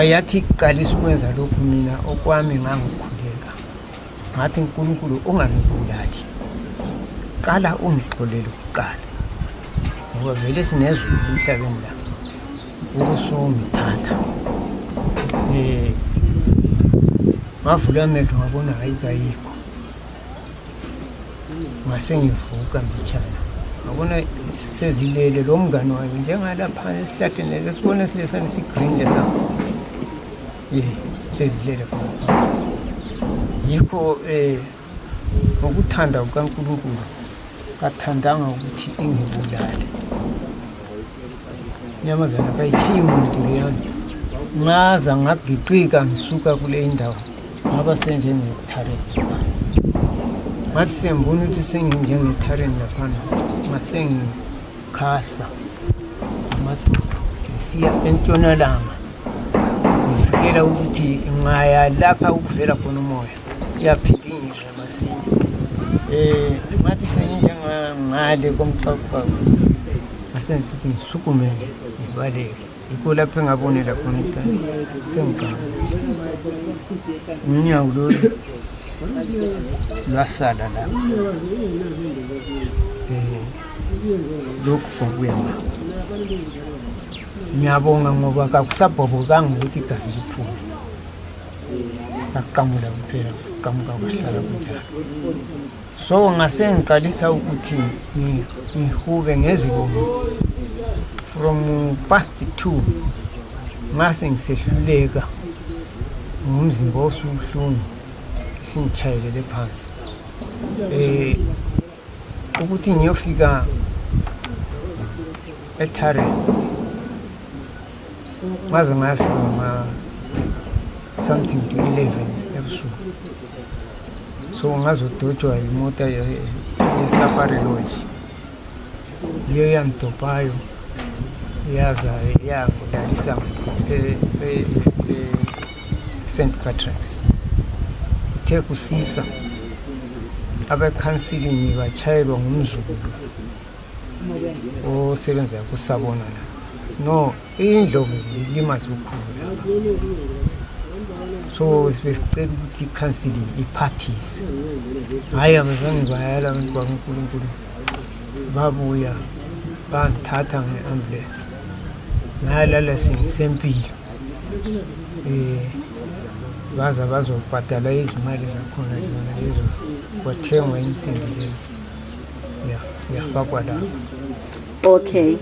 yathi qalisa ukwenza lokhu mina okwami ngangikhuleka ngathi uNkulunkulu unganibulali qala ungixolele kuqala ngoba vele sinezulu emhlabeni la ukusongithatha ngavula amehlo ngabona hayi kayikho ngase ngivuka ngitshana ngabona sezilele lo mngane wayo njengalapha esihlahleni lesibona silesana sigreen lesa sezilele khona yikho ngokuthanda kukaNkulunkulu kathandanga ukuthi ingibulale inyamazana kayichiyi umuntu leyana ngaza ngagiqika ngisuka kule indawo ngaba senjengethareni ngathi sembona ukuthi senginjengethareni laphana masengikhasa amadolo ngisiya entshonalanga ngifikela ukuthi ngaya lapha ukuvela khona umoya iyaphindinga masinya ngathi senjengangale komxhapha ngasengisithi ngisukumele ngibaleke yikho lapho engabonela khona ukuthi sengiqala unyawo lolu lwasala lapho lokhu kokuyama ngiyabonga ngoba kakusabhobokanga ukuthi igazi liphume ngaqamula kuphela qamuka kwahlala kunjalo so ngasengiqalisa ukuthi ngihube ngezibongo from past 2 ngase ngisehluleka ngumzimba osubuhlungu singichayelele phansi ukuthi ngiyofika eThare ngaze ngafika something to 11 ebusuku so ngazodotshwa imoto ye-Safari Lodge iyo yangidobhayo yaza yangilalisa St. Patrick's uthe kusisa abe-counseling bachayelwa ngumzukulu osebenza kusabona la no indlovu ilimazi ukhulu so besicela ukuthi i-counseling i-parties hayi abazange bayala abantu bakaNkulunkulu babuya bangithatha nge-ambulance ngayalala sempilo baza bazobhadala izimali zakhona lezo kwathengwa insimbi leyo yafakwa lapho. Okay.